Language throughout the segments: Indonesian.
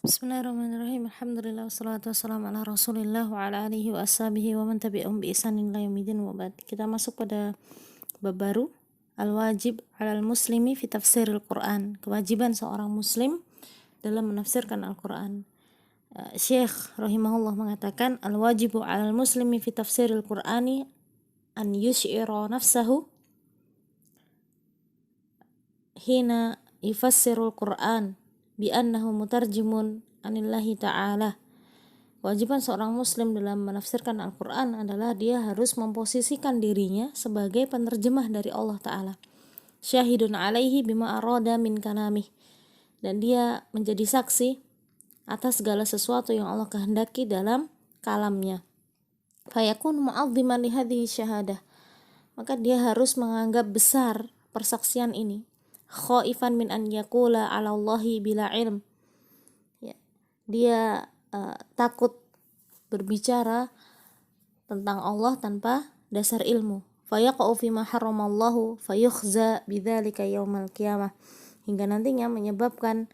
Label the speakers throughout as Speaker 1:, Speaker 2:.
Speaker 1: Bismillahirrahmanirrahim. Alhamdulillah wassalatu wassalamu ala Rasulillah wa ala alihi wa ashabihi wa man tabi'ahum bi ihsanin ila yaumil wa ba'd. Kita masuk pada bab baru, al-wajib 'alal muslimi fi tafsiril Quran. Kewajiban seorang muslim dalam menafsirkan Al-Quran. Syekh rahimahullah mengatakan al-wajibu 'alal muslimi fi tafsiril Qur'ani an yush'ira nafsahu hina yufassirul Quran bi annahu mutarjimun anillahi ta'ala. Kewajiban seorang muslim dalam menafsirkan Al-Quran adalah dia harus memposisikan dirinya sebagai penerjemah dari Allah Ta'ala. Syahidun alaihi bima arada min kalamih. Dan dia menjadi saksi atas segala sesuatu yang Allah kehendaki dalam kalamnya. Fayakun mu'azziman li hadhihi syahadah. Maka dia harus menganggap besar persaksian ini. Khaifan min an yakula ala Allahi bila ilm. Ya. Dia takut berbicara tentang Allah tanpa dasar ilmu. Fayaqa'u fima haramallahu fayukhza bidzalika yaumal qiyamah. Hingga nantinya menyebabkan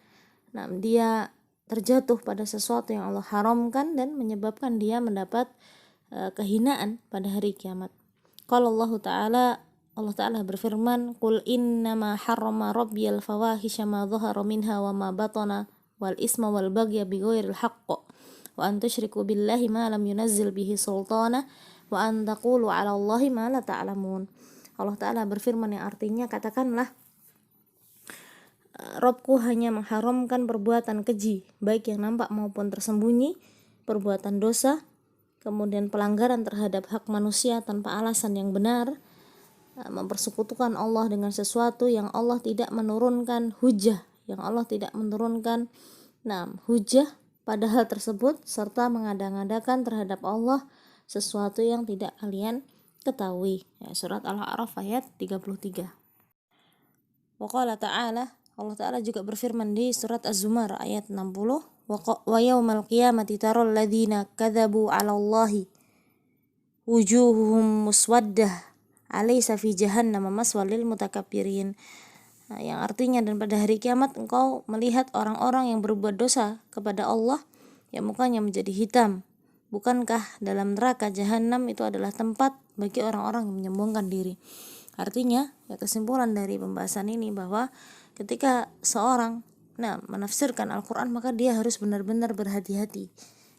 Speaker 1: dia terjatuh pada sesuatu yang Allah haramkan dan menyebabkan dia mendapat kehinaan pada hari kiamat. Qala Allah Ta'ala berfirman, "Qul innama harrama rabbiyal fawahisha ma dhahara minha wa ma batana wal isma wal baghya bighairil haqq wa an tusyriku billahi ma lam yunazzil bihi sultana wa an taqulu 'ala Allahi ma la ta'lamun." Allah Ta'ala berfirman yang artinya, katakanlah, Robku hanya mengharamkan perbuatan keji, baik yang nampak maupun tersembunyi, perbuatan dosa, kemudian pelanggaran terhadap hak manusia tanpa alasan yang benar, mempersekutukan Allah dengan sesuatu yang Allah tidak menurunkan hujah, yang Allah tidak menurunkan hujah pada hal tersebut, serta mengada-ngadakan terhadap Allah sesuatu yang tidak kalian ketahui. Surat Al-A'raf ayat 33. Wa qala ta'ala, Allah Ta'ala juga berfirman di surat Az-Zumar ayat 60, wa yawmal qiyamati taral ladzina kadzabu 'ala Allahi wujuhuhum muswaddah alaysa fi jahannam maswal lil mutakabbirin. Yang artinya, dan pada hari kiamat engkau melihat orang-orang yang berbuat dosa kepada Allah yang mukanya menjadi hitam. Bukankah dalam neraka jahanam itu adalah tempat bagi orang-orang yang menyombongkan diri? Artinya, kesimpulan dari pembahasan ini bahwa ketika seorang menafsirkan Al-Quran, maka dia harus benar-benar berhati-hati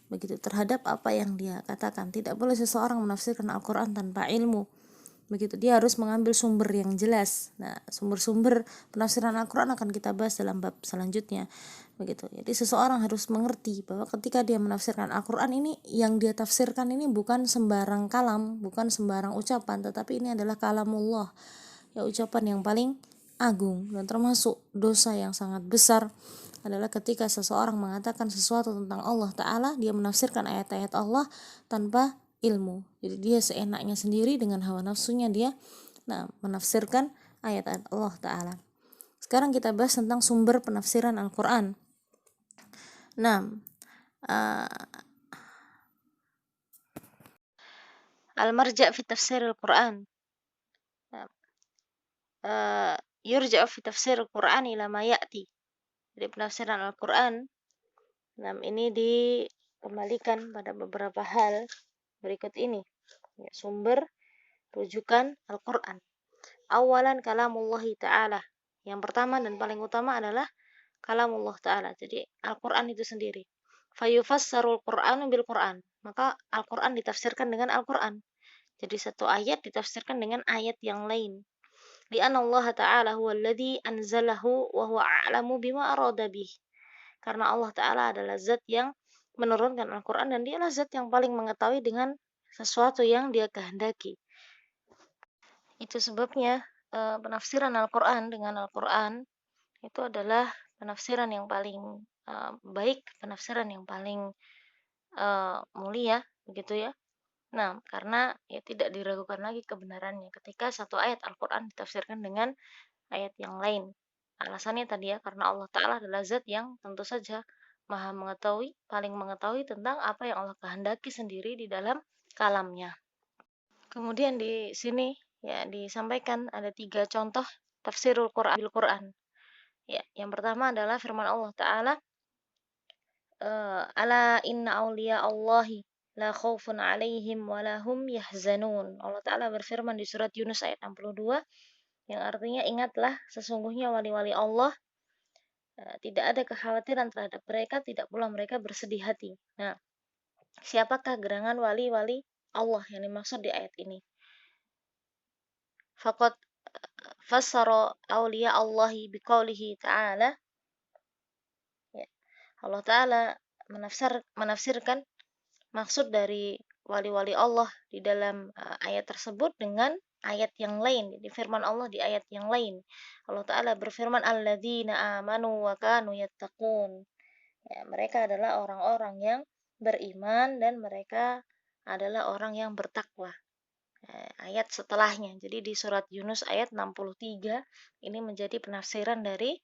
Speaker 1: begitu terhadap apa yang dia katakan. Tidak boleh seseorang menafsirkan Al-Quran tanpa ilmu. Begitu, dia harus mengambil sumber yang jelas. Sumber-sumber penafsiran Al-Quran akan kita bahas dalam bab selanjutnya. Begitu. Jadi seseorang harus mengerti bahwa ketika dia menafsirkan Al-Quran ini, yang dia tafsirkan ini bukan sembarang kalam, bukan sembarang ucapan, tetapi ini adalah kalamullah, ucapan yang paling agung. Dan termasuk dosa yang sangat besar adalah ketika seseorang mengatakan sesuatu tentang Allah Ta'ala, dia menafsirkan ayat-ayat Allah tanpa ilmu. Jadi dia seenaknya sendiri dengan hawa nafsunya dia menafsirkan ayat-ayat Allah Ta'ala. Sekarang kita bahas tentang sumber penafsiran Al-Quran. Al-marja' fi tafsir Al-Quran. Yurja'u fi tafsir Al-Quran ila ma ya'ti. Jadi penafsiran Al-Quran ini dikembalikan pada beberapa hal berikut ini. Sumber rujukan Al-Quran. Awalan kalamullahi ta'ala. Yang pertama dan paling utama adalah kalamullah ta'ala. Jadi Al-Quran itu sendiri. Fayufassarul Qur'anu bil Qur'an. Maka Al-Quran ditafsirkan dengan Al-Quran. Jadi satu ayat ditafsirkan dengan ayat yang lain. Li'anna Allah ta'ala huwa alladhi anzalahu wa huwa a'lamu bima arada bih. Karena Allah Ta'ala adalah zat yang menurunkan Al-Quran dan dialah zat yang paling mengetahui dengan sesuatu yang dia kehendaki. Itu sebabnya penafsiran Al-Quran dengan Al-Quran itu adalah penafsiran yang paling baik, penafsiran yang paling mulia, begitu ya. Karena tidak diragukan lagi kebenarannya ketika satu ayat Al-Quran ditafsirkan dengan ayat yang lain. Alasannya tadi karena Allah Ta'ala adalah zat yang tentu saja maha mengetahui, paling mengetahui tentang apa yang Allah kehendaki sendiri di dalam kalamnya. Kemudian di sini disampaikan ada 3 contoh tafsirul Quran bil Quran. Yang pertama adalah firman Allah Ta'ala, ala inna awliya Allahi la khaufun alaihim wa la hum yahzanun. Allah Ta'ala berfirman di surat Yunus ayat 62 yang artinya ingatlah sesungguhnya wali-wali Allah tidak ada kekhawatiran terhadap mereka, tidak pula mereka bersedih hati. Nah, siapakah gerangan wali-wali Allah yang dimaksud di ayat ini? Faqad fassara awliya Allahi biqaulihi ta'ala. Ya, Allah Ta'ala menafsirkan maksud dari wali-wali Allah di dalam ayat tersebut dengan ayat yang lain. Jadi firman Allah di ayat yang lain. Allah Ta'ala berfirman, alladzina amanu wa kanu yattaqun. Ya, mereka adalah orang-orang yang beriman dan mereka adalah orang yang bertakwa. Ayat setelahnya. Jadi di surat Yunus ayat 63 ini menjadi penafsiran dari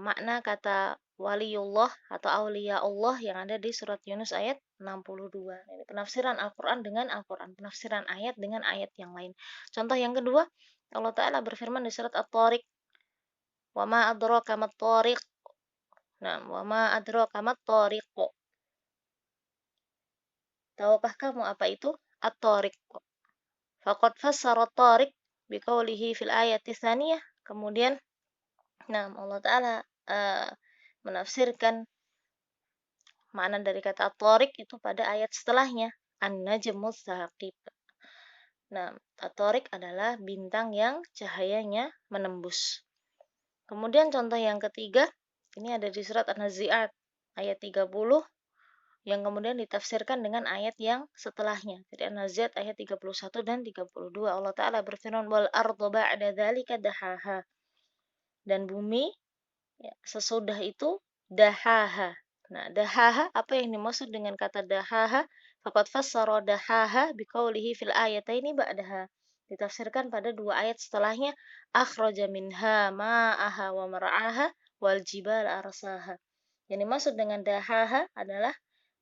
Speaker 1: makna kata waliullah atau aulia Allah yang ada di surat Yunus ayat 62. Ini penafsiran Al-Quran dengan Al-Quran, penafsiran ayat dengan ayat yang lain. Contoh yang kedua, Allah Ta'ala berfirman di surat At-Tariq, wa ma adraka mat-tariq. Nah, wa ma adraka mat-tariq. Tahukah kamu apa itu At-Tariq? Faqad fassara At-Tariq biqaulihi fil ayati tsaniyah. Kemudian Allah Ta'ala menafsirkan makna dari kata At-Tariq itu pada ayat setelahnya, An-Najmus Tsaqib. Nah, At-Tariq adalah bintang yang cahayanya menembus. Kemudian contoh yang ketiga, ini ada di surat An-Nazi'at ayat 30 yang kemudian ditafsirkan dengan ayat yang setelahnya. Jadi An-Nazi'at ayat 31 dan 32. Allah Ta'ala berfirman, wal ardu ba'da dzalika dahaha. Dan bumi sesudah itu dahaha. Nah, dahaha, apa yang dimaksud dengan kata dahaha? Faqad fassara dahaha biqaulihi fil ayataini ba'daha. Ditafsirkan pada dua ayat setelahnya, akhraja minha ma'aha wa mar'aha wal jibal arsaha. Yang dimaksud dengan dahaha adalah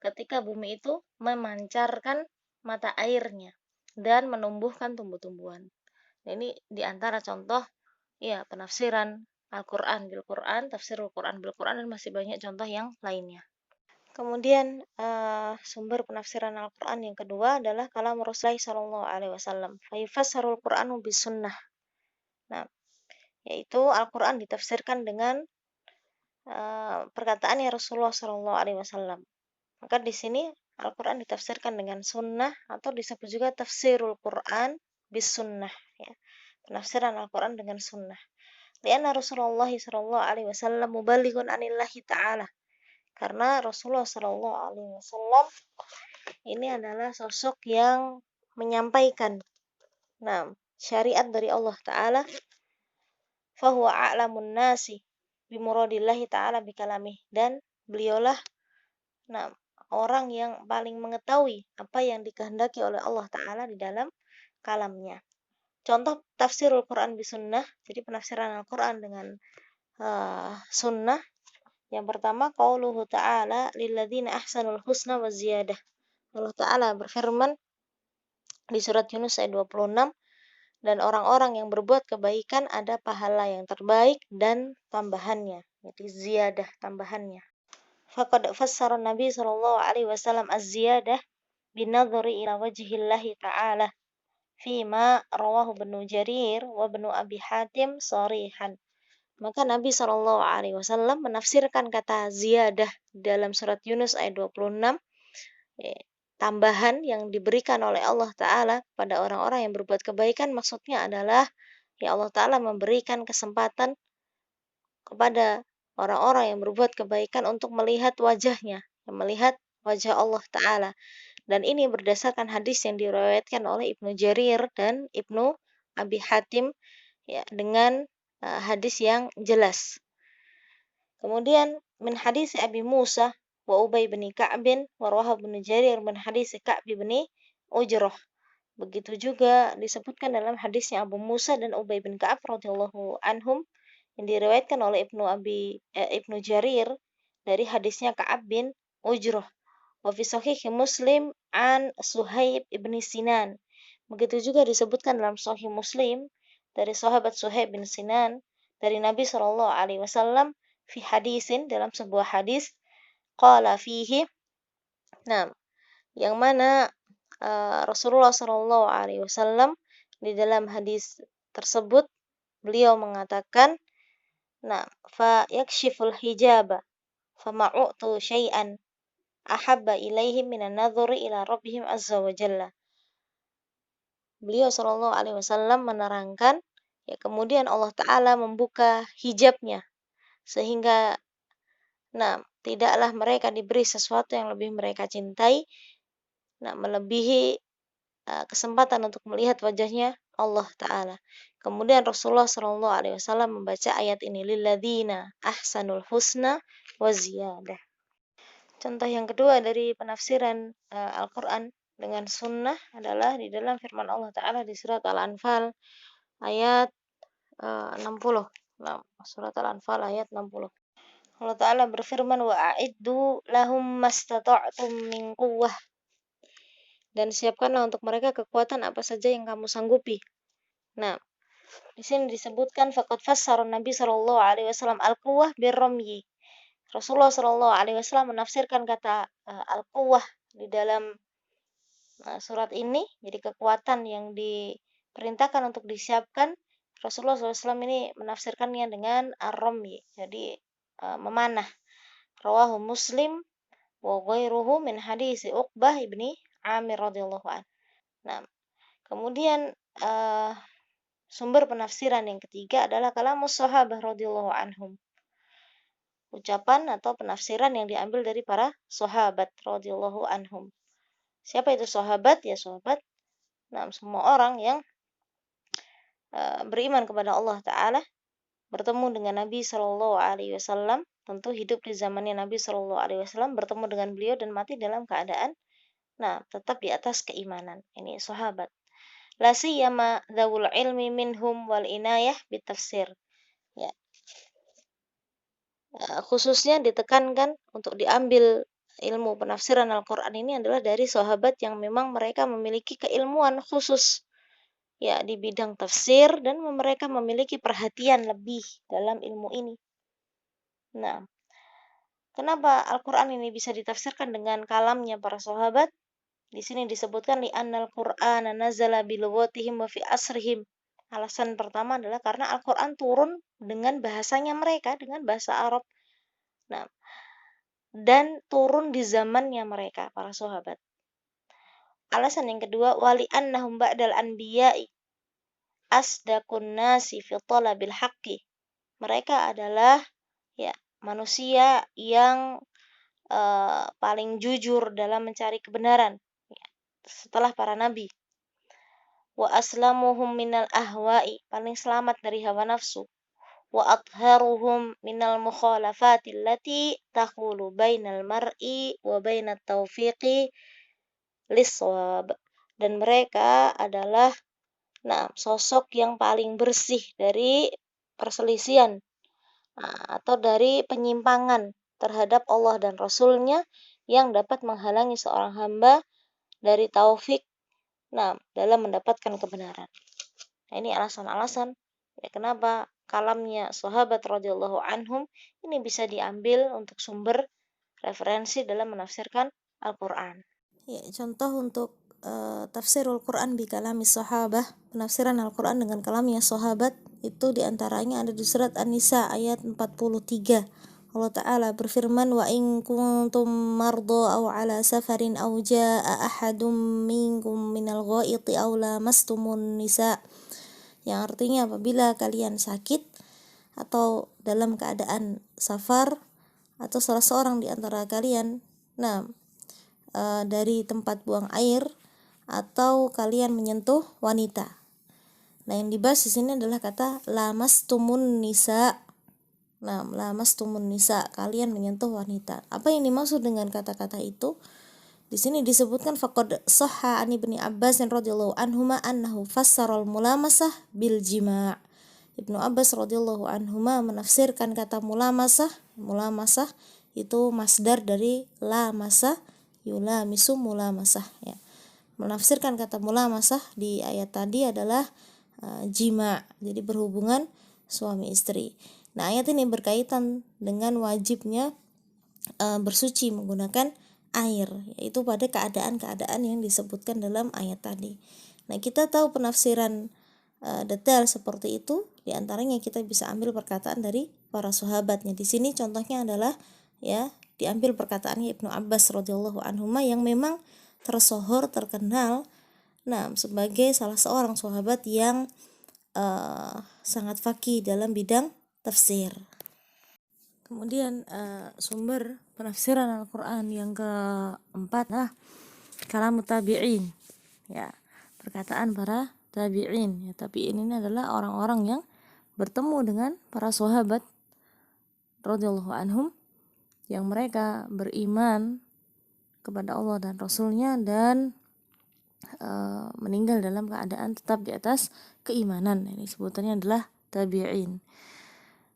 Speaker 1: ketika bumi itu memancarkan mata airnya dan menumbuhkan tumbuh-tumbuhan. Nah, ini diantara contoh penafsiran Al-Quran bil-Quran, tafsir Al-Quran bil-Quran, dan masih banyak contoh yang lainnya. Kemudian sumber penafsiran Al-Quran yang kedua adalah kalam Rasulullah sallallahu alaihi wasallam. Fa yufassarul Qur'anu bis sunnah. Nah, yaitu Al-Quran ditafsirkan dengan perkataan Rasulullah sallallahu alaihi wasallam. Maka di sini Al-Quran ditafsirkan dengan sunnah atau disebut juga tafsirul Quran bis sunnah, ya. Penafsiran Al-Quran dengan sunnah. Lianna Rasulullah sallallahu alaihi wasallam muballighun anillahi ta'ala. Karena Rasulullah sallallahu alaihi wasallam ini adalah sosok yang menyampaikan syariat dari Allah Ta'ala. Fahuwa a'lamun nasi bimuradillahi ta'ala bikalamih. Dan beliaulah orang yang paling mengetahui apa yang dikehendaki oleh Allah Ta'ala di dalam kalamnya. Contoh tafsirul Quran bisunnah, jadi penafsiran Al-Quran dengan sunnah. Yang pertama, qauluhu ta'ala lilladzina ahsanul husna wa ziyadah. Allah Ta'ala berfirman di surat Yunus ayat 26, dan orang-orang yang berbuat kebaikan ada pahala yang terbaik dan tambahannya, jadi ziyadah, tambahannya. Faqad fassara Nabi sallallahu alaihi wasallam az-ziyadah binadhari ila wajhillahi ta'ala fima rawahu Ibnu Jarir wa Ibnu Abi Hatim sharihan. Maka Nabi sallallahu alaihi wasallam menafsirkan kata ziyadah dalam surat Yunus ayat 26, tambahan yang diberikan oleh Allah Ta'ala pada orang-orang yang berbuat kebaikan. Maksudnya adalah Allah Ta'ala memberikan kesempatan kepada orang-orang yang berbuat kebaikan untuk melihat wajahnya, melihat wajah Allah Ta'ala. Dan ini berdasarkan hadis yang diriwayatkan oleh Ibnu Jarir dan Ibnu Abi Hatim, dengan hadis yang jelas. Kemudian min hadis Abi Musa wa Ubay bin Ka'b wa rawahu Ibnu Jarir min hadis Ka'b bin Ujrah. Begitu juga disebutkan dalam hadisnya Abu Musa dan Ubay bin Ka'ab radhiyallahu anhum yang diriwayatkan oleh Ibnu Jarir dari hadisnya Ka'ab bin Ujrah. Wa fi sahih Muslim an Suhaib ibn Sinan. Begitu juga disebutkan dalam Sahih Muslim dari sahabat Suhaib bin Sinan dari Nabi sallallahu alaihi wasallam fi hadisin, dalam sebuah hadis, qala fihi. Nah, yang mana Rasulullah Shallallahu alaihi wasallam di dalam hadis tersebut beliau mengatakan, nah, fa yakshiful hijaba fama'utu syai'an ahabba ilaihim minan nadhuri ila rabbihim azza wa jalla. Beliau Shallallahu alaihi wasallam menerangkan, ya kemudian Allah Ta'ala membuka hijabnya sehingga nah tidaklah mereka diberi sesuatu yang lebih mereka cintai, nah melebihi kesempatan untuk melihat wajahnya Allah Ta'ala. Kemudian Rasulullah Shallallahu alaihi wasallam membaca ayat ini, lilladzina ahsanul husna wa ziyadah. Contoh yang kedua dari penafsiran Al-Quran dengan sunnah adalah di dalam firman Allah Ta'ala di surat Al-Anfal ayat 60. Nah, surat Al-Anfal ayat 60. Allah Ta'ala berfirman, wa'iddu lahum mastata'tum min quwwah. Dan siapkanlah untuk mereka kekuatan apa saja yang kamu sanggupi. Nah, di sini disebutkan faqad fassara Nabi sallallahu alaihi wasallam al-quwwah birramyi. Rasulullah sallallahu alaihi wasallam menafsirkan kata al-quwwah di dalam surat ini jadi kekuatan yang diperintahkan untuk disiapkan. Rasulullah SAW ini menafsirkannya dengan ar-ramyi, jadi memanah. Rawahu Muslim wa ghairuhu min hadis Uqbah ibni Amir radhiyallahu an. Nah, kemudian sumber penafsiran yang ketiga adalah kalamus sahabah radhiyallahu anhum. Ucapan atau penafsiran yang diambil dari para sahabat radhiyallahu anhum. Siapa itu sahabat? Ya sahabat, nah semua orang yang beriman kepada Allah Ta'ala, bertemu dengan Nabi Shallallahu alaihi wasallam, tentu hidup di zamannya Nabi Shallallahu alaihi wasallam, bertemu dengan beliau dan mati dalam keadaan tetap di atas keimanan. Ini sahabat. La siyama dzawul ilmi minhum wal inayah bitafsir. Ya. Khususnya ditekankan untuk diambil ilmu penafsiran Al-Qur'an ini adalah dari sahabat yang memang mereka memiliki keilmuan khusus ya di bidang tafsir dan mereka memiliki perhatian lebih dalam ilmu ini. Nah, kenapa Al-Qur'an ini bisa ditafsirkan dengan kalamnya para sahabat? Di sini disebutkan li'annal Qur'ana nazala bilughatihim wa fi asrihim. Alasan pertama adalah karena Al-Qur'an turun dengan bahasanya mereka, dengan bahasa Arab. Nah, dan turun di zamannya mereka para sahabat. Alasan yang kedua, wali annahum ba'dal anbiya'i asdaqun nasi fi talabil haqqi. Mereka adalah ya manusia yang paling jujur dalam mencari kebenaran ya, setelah para nabi. Wa aslamuhum minal ahwa'i, paling selamat dari hawa nafsu. Wa atharuhum minal mukhalafati allati tahulu bainal mar'i wa bainat taufiqi lis-shawab. Dan mereka adalah sosok yang paling bersih dari perselisihan atau dari penyimpangan terhadap Allah dan Rasul-Nya yang dapat menghalangi seorang hamba dari taufik dalam mendapatkan kebenaran. Nah, ini alasan-alasan ya kenapa kalamnya sahabat radhiyallahu anhum ini bisa diambil untuk sumber referensi dalam menafsirkan Al-Qur'an. Ya, contoh untuk tafsirul Quran bi kalami sahabah, penafsiran Al-Quran dengan kalamnya sahabat itu diantaranya ada di surat An-Nisa ayat 43. Allah Ta'ala berfirman, wa in kuntum marda aw ala safarin aw jaa ahadum minkum minal ghaiti aw lamastumun nisa, yang artinya apabila kalian sakit atau dalam keadaan safar atau salah seorang di antara kalian dari tempat buang air atau kalian menyentuh wanita. Nah, yang dibahas di sini adalah kata lamastumun nisa. Nah, lamastumun nisa, kalian menyentuh wanita. Apa yang dimaksud dengan kata-kata itu? Di sini disebutkan faqad sahha an Ibnu Abbas radhiyallahu anhuma annahu fassara al-mulamasah bil jima'. Ibnu Abbas radhiyallahu anhuma menafsirkan kata mulamasah. Mulamasah itu masdar dari lamasa yulamisu mulamasah ya. Menafsirkan kata mulamasah di ayat tadi adalah jima', jadi berhubungan suami istri. Nah, ayat ini berkaitan dengan wajibnya bersuci menggunakan air, yaitu pada keadaan-keadaan yang disebutkan dalam ayat tadi. Nah, kita tahu penafsiran detail seperti itu, diantaranya kita bisa ambil perkataan dari para sahabatnya. Di sini contohnya adalah ya diambil perkataannya Ibnu Abbas radhiyallahu anhuma yang memang tersohor terkenal sebagai salah seorang sahabat yang sangat faqih dalam bidang tafsir. Kemudian sumber penafsiran Al-Quran yang keempat kalam tabi'in, ya, perkataan para tabi'in. Ya, tabi'in ini adalah orang-orang yang bertemu dengan para sahabat radhiyallahu anhum yang mereka beriman kepada Allah dan Rasulnya dan meninggal dalam keadaan tetap di atas keimanan. Ini sebutannya adalah tabi'in.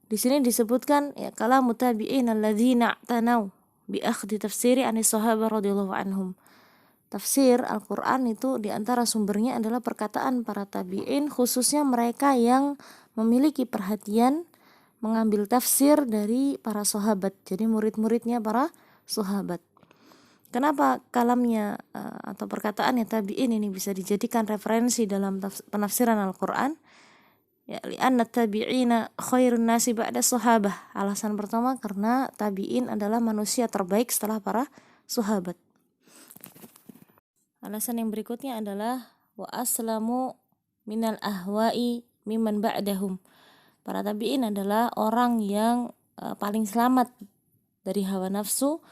Speaker 1: Di sini disebutkan ya kalam tabi'in alladzina tanau bi akhdhi tafsiri anis sahabat radhiyallahu anhum. Tafsir Al-Qur'an itu diantara sumbernya adalah perkataan para tabi'in, khususnya mereka yang memiliki perhatian mengambil tafsir dari para sahabat. Jadi murid-muridnya para sahabat. Kenapa kalamnya atau perkataannya tabi'in ini bisa dijadikan referensi dalam penafsiran Al-Qur'an? Ya, li'anna tabi'ina khairun nasi ba'da sahabah. Alasan pertama karena tabi'in adalah manusia terbaik setelah para sahabat. Alasan yang berikutnya adalah wa aslamu minal ahwa'i mimman ba'dahum. Para tabi'in adalah orang yang paling selamat dari hawa nafsu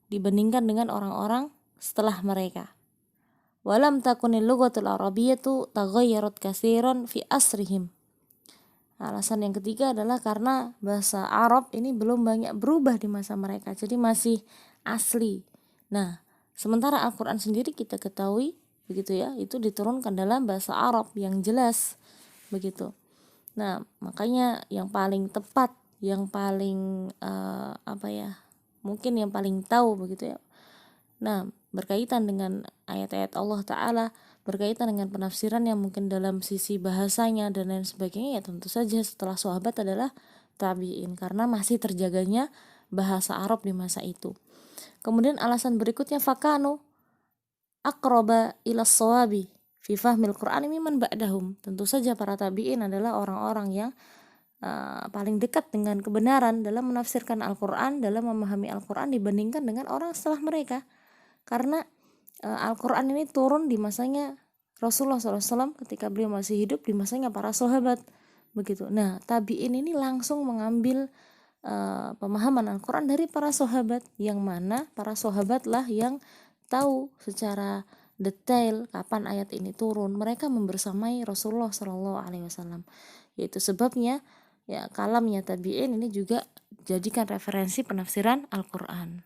Speaker 1: dibandingkan dengan orang-orang setelah mereka. Walam takunil lughatul arabiyyatu taghayyarat katsiran fi asrihim. Alasan yang ketiga adalah karena bahasa Arab ini belum banyak berubah di masa mereka, jadi masih asli. Nah, sementara Al-Quran sendiri kita ketahui begitu ya, itu diturunkan dalam bahasa Arab yang jelas begitu. Nah, makanya yang paling tepat, yang paling mungkin yang paling tahu begitu ya. Nah, berkaitan dengan ayat-ayat Allah Ta'ala, berkaitan dengan penafsiran yang mungkin dalam sisi bahasanya dan lain sebagainya, ya tentu saja setelah sahabat adalah tabi'in, karena masih terjaganya bahasa Arab di masa itu. Kemudian alasan berikutnya fakanu aqraba ila shawabi fi fahmil Qur'an mimman ba'dahum. Tentu saja para tabi'in adalah orang-orang yang paling dekat dengan kebenaran dalam menafsirkan Al-Quran, dalam memahami Al-Quran dibandingkan dengan orang setelah mereka. Karena Al-Quran ini turun di masanya Rasulullah SAW ketika beliau masih hidup, di masanya para sahabat begitu. Nah, tabi'in ini langsung mengambil pemahaman Al-Quran dari para sahabat, yang mana para sahabatlah yang tahu secara detail kapan ayat ini turun. Mereka membersamai Rasulullah SAW. Yaitu sebabnya ya kalamnya tabi'in ini juga jadikan referensi penafsiran Al-Quran.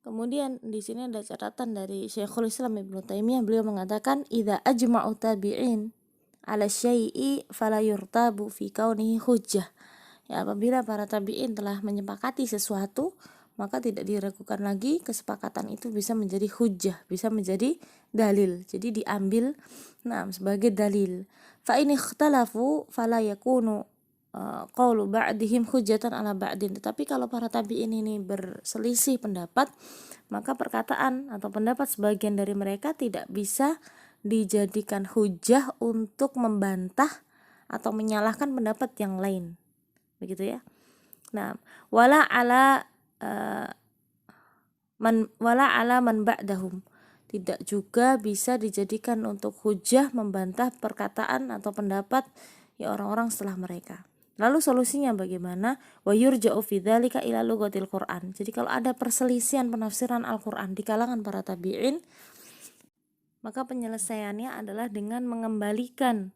Speaker 1: Kemudian di sini ada catatan dari Syekhul Islam Ibnu Taimiyah, beliau mengatakan idza ajma'u tabi'in ala syai'i fala yurtabu fi kaunihi hujjah. Ya, apabila para tabi'in telah menyepakati sesuatu, maka tidak diragukan lagi kesepakatan itu bisa menjadi hujjah, bisa menjadi dalil. Jadi diambil sebagai dalil. Fa in ikhtalafu fala yakunu qaulu ba'dihim hujjatan ala ba'din. Tetapi kalau para tabi'in ini berselisih pendapat, maka perkataan atau pendapat sebagian dari mereka tidak bisa dijadikan hujjah untuk membantah atau menyalahkan pendapat yang lain. Begitu ya. Nah, wala ala man ba'dahum. Tidak juga bisa dijadikan untuk hujjah membantah perkataan atau pendapat ya orang-orang setelah mereka. Lalu solusinya bagaimana? Wa yurja'u fi dzalika ila lughatil Qur'an. Jadi kalau ada perselisihan penafsiran Al-Qur'an di kalangan para tabi'in, maka penyelesaiannya adalah dengan mengembalikan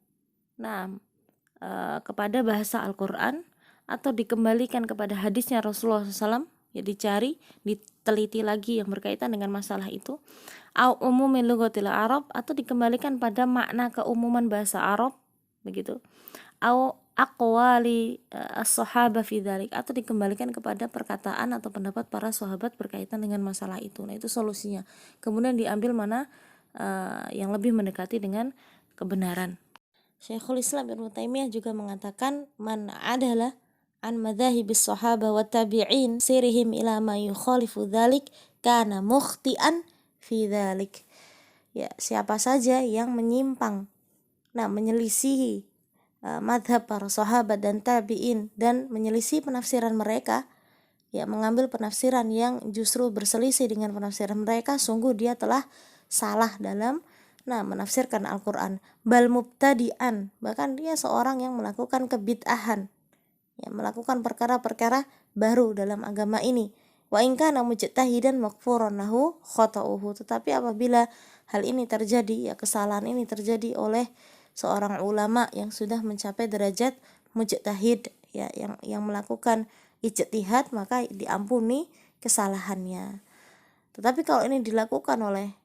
Speaker 1: kepada bahasa Al-Qur'an atau dikembalikan kepada hadisnya Rasulullah SAW. Ya, dicari, diteliti lagi yang berkaitan dengan masalah itu. Au umumil lughatil Arab, atau dikembalikan pada makna keumuman bahasa Arab begitu. Au aqwali as-sahabah fi dzalik, atau dikembalikan kepada perkataan atau pendapat para sahabat berkaitan dengan masalah itu. Nah, itu solusinya. Kemudian diambil mana yang lebih mendekati dengan kebenaran. Syekhul Islam Ibnu Taimiyah juga mengatakan man adalah an madhahibis sahaba wa tabi'in sirihim ila ma yukhalifu dhalik kana mukhti'an fi dhalik. Ya, siapa saja yang menyimpang, menyelisihi madhab para sahabat dan tabi'in dan menyelisih penafsiran mereka, ya, mengambil penafsiran yang justru berselisih dengan penafsiran mereka, sungguh dia telah salah dalam menafsirkan Al-Quran. Bal mubtadi'an, bahkan dia seorang yang melakukan kebid'ahan, ya, melakukan perkara-perkara baru dalam agama ini. Wa in kana mujtahidan maghfuran lahu khata'uhu, tetapi apabila hal ini terjadi, ya, kesalahan ini terjadi oleh seorang ulama yang sudah mencapai derajat mujtahid, ya, yang melakukan ijtihad, maka diampuni kesalahannya. Tetapi kalau ini dilakukan oleh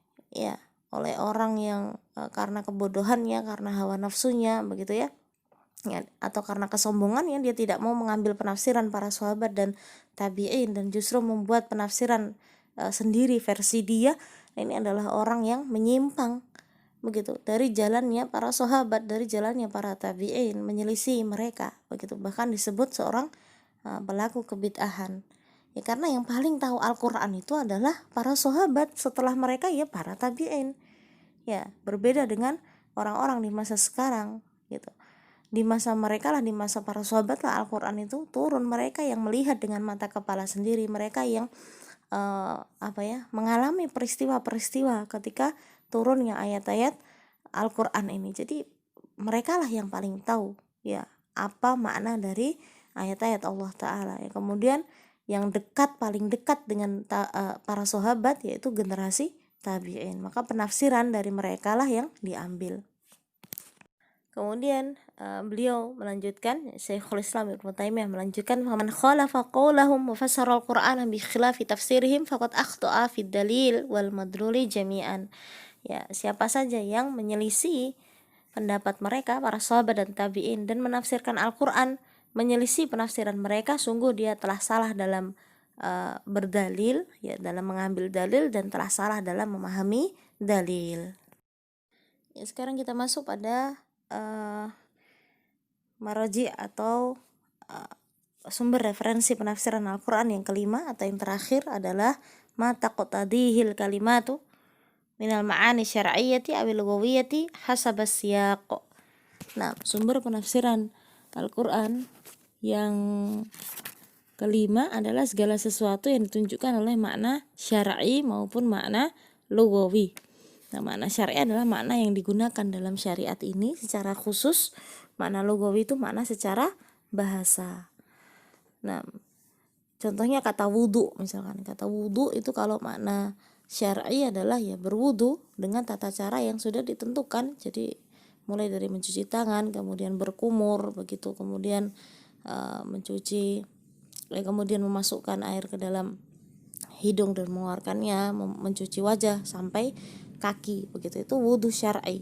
Speaker 1: orang yang karena kebodohannya, karena hawa nafsunya, begitu ya, atau karena kesombongannya, dia tidak mau mengambil penafsiran para sahabat dan tabi'in dan justru membuat penafsiran sendiri versi dia, ini adalah orang yang menyimpang, begitu, dari jalannya para sahabat, dari jalannya para tabi'in, menyelisih mereka, begitu. Bahkan disebut seorang pelaku kebid'ahan, ya, karena yang paling tahu Al-Quran itu adalah para sahabat, setelah mereka ya para tabi'in, ya, berbeda dengan orang-orang di masa sekarang, gitu. Di masa mereka lah, di masa para sahabat lah, Al-Quran itu turun, mereka yang melihat dengan mata kepala sendiri, mereka yang mengalami peristiwa-peristiwa ketika turunnya ayat-ayat Al-Quran ini. Jadi mereka lah yang paling tahu, ya, apa makna dari ayat-ayat Allah Ta'ala, ya. Kemudian yang paling dekat dengan para sahabat yaitu generasi tabi'in, maka penafsiran dari mereka lah yang diambil. Kemudian beliau melanjutkan, Syekhul Islam Ibnu Taimiyah melanjutkan, "Faman khalafa qaulahum wa fassara al-Qur'ana bi khilafi tafsirihim faqad akhta'a fid dalil wal madluli jami'an." Ya, siapa saja yang menyelisih pendapat mereka, para sahabat dan tabi'in, dan menafsirkan Al-Qur'an menyelisih penafsiran mereka, sungguh dia telah salah dalam berdalil, ya, dalam mengambil dalil, dan telah salah dalam memahami dalil. Ya, sekarang kita masuk pada maraji atau sumber referensi penafsiran Al-Quran yang kelima atau yang terakhir adalah ma taqtadihil kalimatu minal ma'ani syar'iyyati awil lughawiyyati hasab as-siyaq. Sumber penafsiran Al-Quran yang kelima adalah segala sesuatu yang ditunjukkan oleh makna syar'i maupun makna lughawi. Makna syar'i adalah makna yang digunakan dalam syariat ini secara khusus. Makna lughawi itu makna secara bahasa. Contohnya kata wudu, misalkan kata wudu itu kalau makna syar'i adalah ya berwudu dengan tata cara yang sudah ditentukan. Jadi mulai dari mencuci tangan, kemudian berkumur, begitu, kemudian mencuci, kemudian memasukkan air ke dalam hidung dan mengeluarkannya, mencuci wajah sampai kaki, begitu, itu wudu syar'i.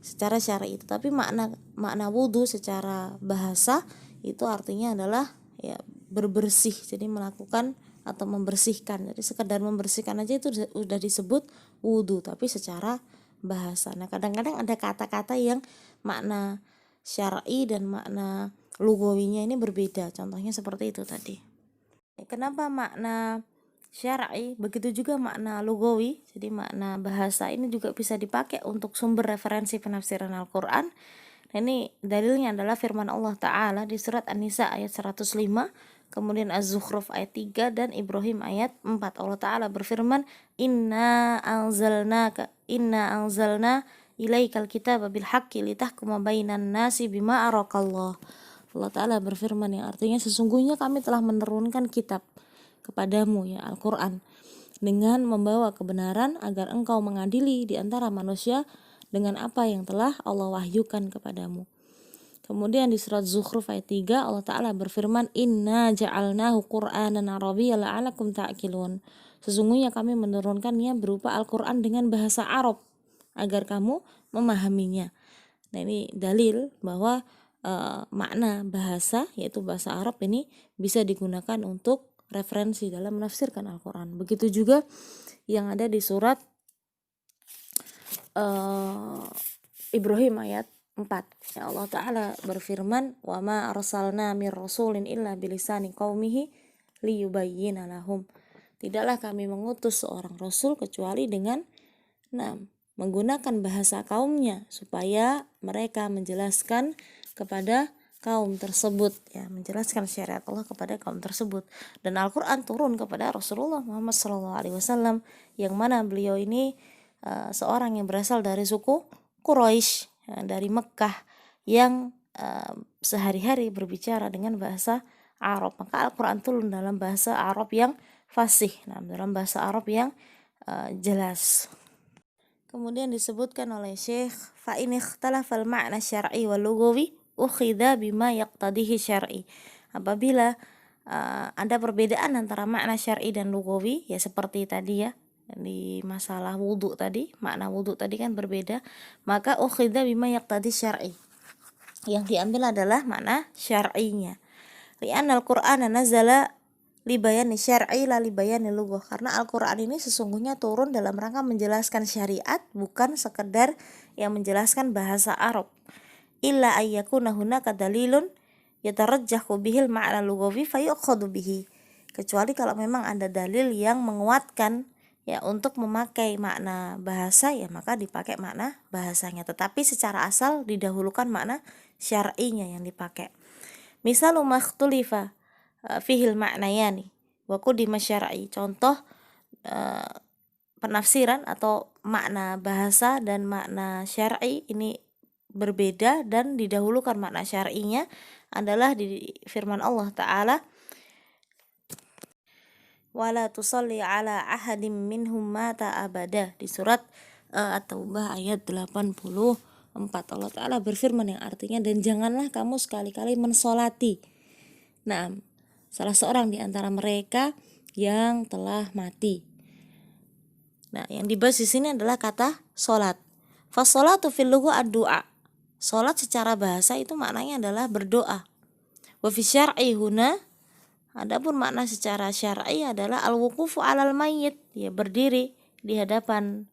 Speaker 1: Secara syar'i itu, tapi makna wudu secara bahasa itu artinya adalah ya berbersih, jadi melakukan atau membersihkan. Jadi sekedar membersihkan aja itu sudah disebut wudu, tapi secara bahasa. Kadang-kadang ada kata-kata yang makna syar'i dan makna lugawinya ini berbeda. Contohnya seperti itu tadi. Kenapa makna syar'i, begitu juga makna lugawi, jadi makna bahasa ini juga bisa dipakai untuk sumber referensi penafsiran Al-Quran. Ini dalilnya adalah firman Allah Ta'ala di surat An-Nisa ayat 105, kemudian Az-Zukhruf ayat 3, dan Ibrahim ayat 4. Allah Ta'ala berfirman, Inna anzalna ilaikal kitaba bil haqqi litahkuma bainan nasi bima arakallah. Allah Ta'ala berfirman yang artinya sesungguhnya kami telah menurunkan kitab kepadamu, ya, Al-Quran, dengan membawa kebenaran agar engkau mengadili di antara manusia dengan apa yang telah Allah wahyukan kepadamu. Kemudian di surat Zukhruf ayat 3 Allah Ta'ala berfirman, Inna ja'alnahu Qur'anan Arabiyyan la'alakum ta'qilun. Sesungguhnya kami menurunkannya berupa Al-Quran dengan bahasa Arab agar kamu memahaminya. Ini dalil bahwa makna bahasa, yaitu bahasa Arab, ini bisa digunakan untuk referensi dalam menafsirkan Al-Quran. Begitu juga yang ada di surat Ibrahim ayat Ya Allah Ta'ala berfirman, wa ma arsalna mir rasulin illa bilisani qaumihi liyubayyina lahum. Tidaklah kami mengutus seorang rasul kecuali dengan menggunakan bahasa kaumnya supaya mereka menjelaskan kepada kaum tersebut, ya, menjelaskan syariat Allah kepada kaum tersebut. Dan Al-Quran turun kepada Rasulullah Muhammad SAW, yang mana beliau ini seorang yang berasal dari suku Quraisy, dari Mekkah, yang sehari-hari berbicara dengan bahasa Arab. Maka Al-Quran turun dalam bahasa Arab yang fasih, dalam bahasa Arab yang jelas. Kemudian disebutkan oleh Syekh, fa in ikhtalafal ma'na syar'i wal lughawi ukhidha bima yaqtadihi syar'i. Apabila ada perbedaan antara makna syar'i dan lughawi, ya seperti tadi ya di masalah wudu tadi, makna wudu tadi kan berbeda, maka ukhidha bima yaqtadi syar'i. Yang diambil adalah makna syar'inya. Li'anna al-Qur'ana nazala libayani syar'i la libayani lughah, karena Al-Quran ini sesungguhnya turun dalam rangka menjelaskan syariat, bukan sekedar yang menjelaskan bahasa Arab. Illa ayyakuna hunaka dalilun yatarajjahu bihil ma'na lughawi fayukhadhu bihi, kecuali kalau memang ada dalil yang menguatkan ya untuk memakai makna bahasa, ya maka dipakai makna bahasanya, tetapi secara asal didahulukan makna syar'inya yang dipakai. Misalu makhtulifa fihil ma'nayani wa qudima syar'i. Contoh penafsiran atau makna bahasa dan makna syar'i ini berbeda dan didahulukan makna syar'inya adalah di firman Allah Ta'ala, wala tusalli ala ahadim minhum mata abada, di surat At-Taubah ayat 84. Allah Ta'ala berfirman yang artinya, dan janganlah kamu sekali-kali mensolati salah seorang di antara mereka yang telah mati. Yang dibahas di sini adalah kata solat. Fasolatu fil lugha ad-du'a. Solat secara bahasa itu maknanya adalah berdoa. Wa fi syar'i huna, adapun makna secara syar'i adalah al-wuqufu 'alal mayyit, ya berdiri di hadapan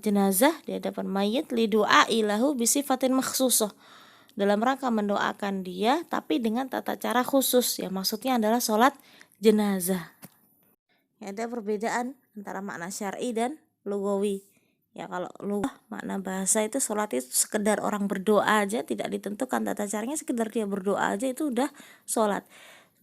Speaker 1: jenazah, di hadapan mayit, li du'a'i lahu bi sifatin makhsusah, dalam rangka mendoakan dia tapi dengan tata cara khusus, ya maksudnya adalah sholat jenazah. Ya, ada perbedaan antara makna syar'i dan lugawi. Ya kalau lugah, makna bahasa itu sholat itu sekedar orang berdoa aja, tidak ditentukan tata caranya, sekedar dia berdoa aja itu udah sholat.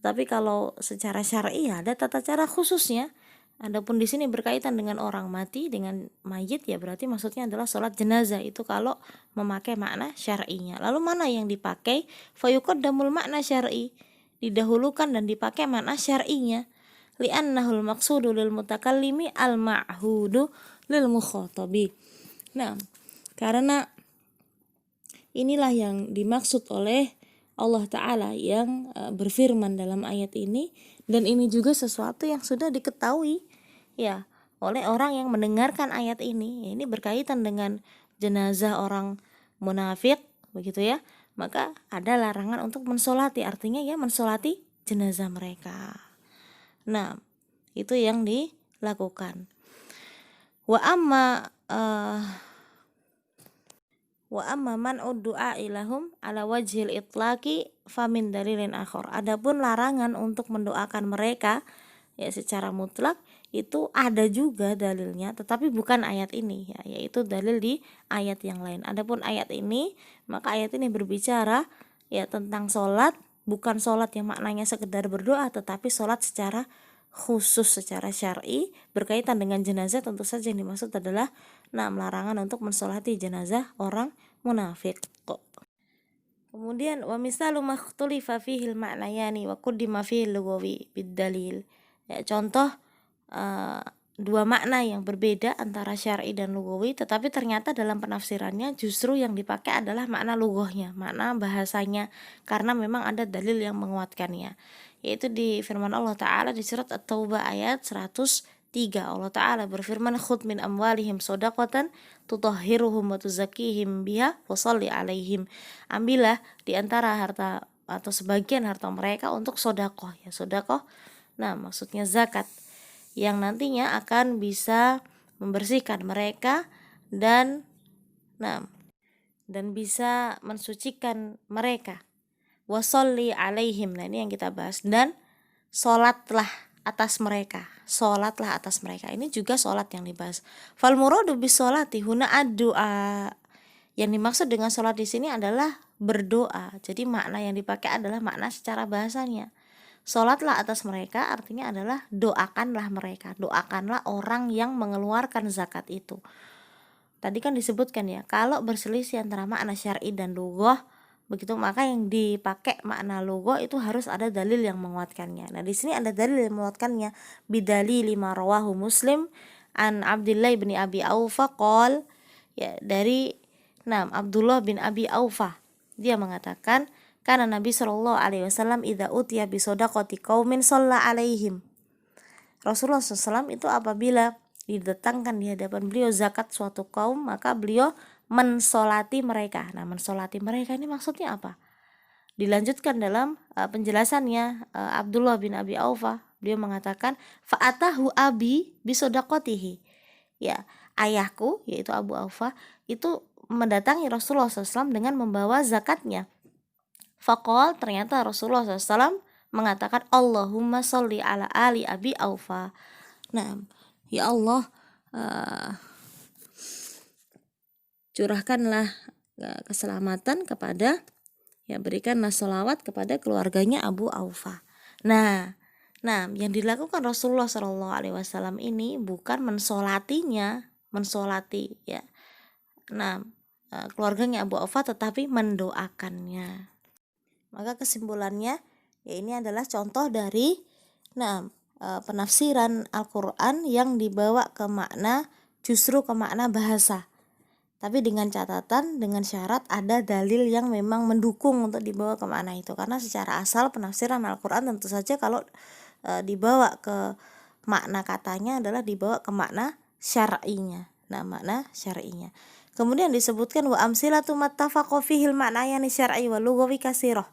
Speaker 1: Tapi kalau secara syar'i ada tata cara khususnya. Adapun di sini berkaitan dengan orang mati, dengan mayit, ya berarti maksudnya adalah sholat jenazah, itu kalau memakai makna syar'inya. Lalu mana yang dipakai? Fayuqaddamul makna syar'i, didahulukan dan dipakai makna syar'inya. Li'annahul maqsudu lil mutakallimi al ma'hudu lil mukhatabi. Karena inilah yang dimaksud oleh Allah Ta'ala yang berfirman dalam ayat ini, dan ini juga sesuatu yang sudah diketahui ya oleh orang yang mendengarkan ayat ini. Ini berkaitan dengan jenazah orang munafik, begitu ya. Maka ada larangan untuk mensolati, artinya ya mensolati jenazah mereka. Itu yang dilakukan. Wa amma man'ud du'a ilahum ala wajhil itlaqi famin dalilin akhar. Adapun larangan untuk mendoakan mereka ya secara mutlak itu ada juga dalilnya, tetapi bukan ayat ini ya, yaitu dalil di ayat yang lain. Adapun ayat ini, maka ayat ini berbicara ya tentang sholat, bukan sholat yang maknanya sekedar berdoa, tetapi sholat secara khusus, secara syar'i berkaitan dengan jenazah. Tentu saja yang dimaksud adalah larangan untuk mensolati jenazah orang munafik. Kemudian wa misalu makhtulifa fihil ma'nayani wa quddima fihil lughawi bid dalil. Ya, contoh dua makna yang berbeda antara syar'i dan lughawi, tetapi ternyata dalam penafsirannya justru yang dipakai adalah makna lughahnya, makna bahasanya, karena memang ada dalil yang menguatkannya, yaitu di firman Allah Ta'ala di surat At-Taubah ayat 103. Allah Ta'ala berfirman, khudh min amwalihim shadaqatan tutahhiruhum wa tuzakkihim biha wa shalli alaihim. Ambillah di antara harta atau sebagian harta mereka untuk sedekah, ya sedekah. Maksudnya zakat, yang nantinya akan bisa membersihkan mereka dan dan bisa mensucikan mereka. Wa sholli alaihim. Nah, ini yang kita bahas. Dan sholatlah atas mereka. Sholatlah atas mereka. Ini juga sholat yang dibahas. Fal muradu bis sholati huna ad-du'a. Yang dimaksud dengan sholat di sini adalah berdoa. Jadi makna yang dipakai adalah makna secara bahasanya. Sholatlah atas mereka artinya adalah doakanlah mereka. Doakanlah orang yang mengeluarkan zakat itu. Tadi kan disebutkan ya, kalau berselisih antara makna syar'i dan lughah, begitu maka yang dipakai makna lughah itu harus ada dalil yang menguatkannya. Nah, di sini ada dalil yang menguatkannya, bidalil lima rawahu Muslim an Abdullah bin Abi Aufa qol, ya dari Abdullah bin Abi Aufa, dia mengatakan karena Nabi Shallallahu alaihi wasallam idza utiya bi shadaqati qaumin shalla alaihim. Rasulullah SAW itu apabila didatangkan di hadapan beliau zakat suatu kaum, maka beliau mensolati mereka. Nah, mensolati mereka ini maksudnya apa? Dilanjutkan dalam penjelasannya Abdullah bin Abi Aufa, beliau mengatakan fa'atahu abi bisodaqotihi. Ya, ayahku yaitu Abu Aufa itu mendatangi Rasulullah SAW dengan membawa zakatnya. Faqal, ternyata Rasulullah SAW mengatakan Allahumma sholli ala ali Abi Aufa. Nah, ya Allah, curahkanlah keselamatan kepada, ya berikanlah sholawat kepada keluarganya Abu Aufa. Nah, yang dilakukan Rasulullah SAW ini bukan mensolati ya. Keluarganya Abu Aufa, tetapi mendoakannya. Maka kesimpulannya, ya ini adalah contoh dari penafsiran Al-Quran yang dibawa ke makna, justru ke makna bahasa. Tapi dengan catatan, dengan syarat ada dalil yang memang mendukung untuk dibawa ke makna itu. Karena secara asal penafsiran Al-Quran tentu saja kalau dibawa ke makna katanya adalah dibawa ke makna syar'inya. Nah, makna syar'inya. Kemudian disebutkan wa amsilatu mattafaqo fihil ma'nayani syar'i wa lughawi katsirah.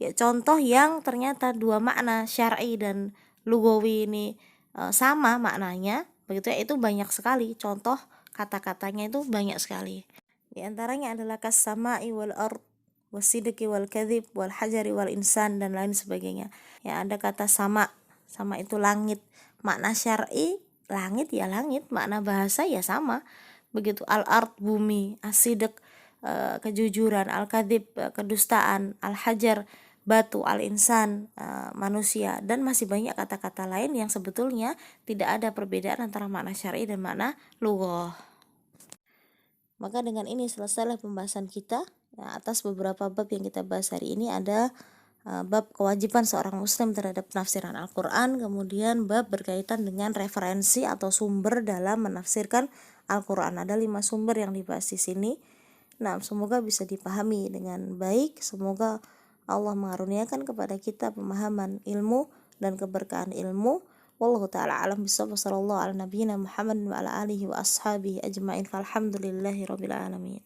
Speaker 1: Ya, contoh yang ternyata dua makna syar'i dan lughawi ini sama maknanya, begitu ya, itu banyak sekali. Contoh kata-katanya itu banyak sekali. Di antaranya adalah kas-sama'i wal ard, wasidqi wal kadhib wal hajari wal insan, dan lain sebagainya. Ya, ada kata sama itu langit. Makna syar'i langit ya langit, makna bahasa ya sama. Begitu al-ard bumi, as-sidq kejujuran, al-kadhib kedustaan, al-hajar batu, al-insan manusia, dan masih banyak kata-kata lain yang sebetulnya tidak ada perbedaan antara makna syar'i dan makna lughah. Maka dengan ini selesailah pembahasan kita atas beberapa bab yang kita bahas hari ini. Ada bab kewajiban seorang muslim terhadap penafsiran Al-Quran, kemudian bab berkaitan dengan referensi atau sumber dalam menafsirkan Al-Quran. Ada 5 sumber yang dibahas di sini. Semoga bisa dipahami dengan baik. Semoga Allah mengaruniakan kepada kita pemahaman ilmu dan keberkahan ilmu. Wallahu ta'ala alam bisawab. Sallallahu ala nabiyyina Muhammad wa ala alihi wa ashabihi ajma'in. Falhamdulillahi rabbil alamin.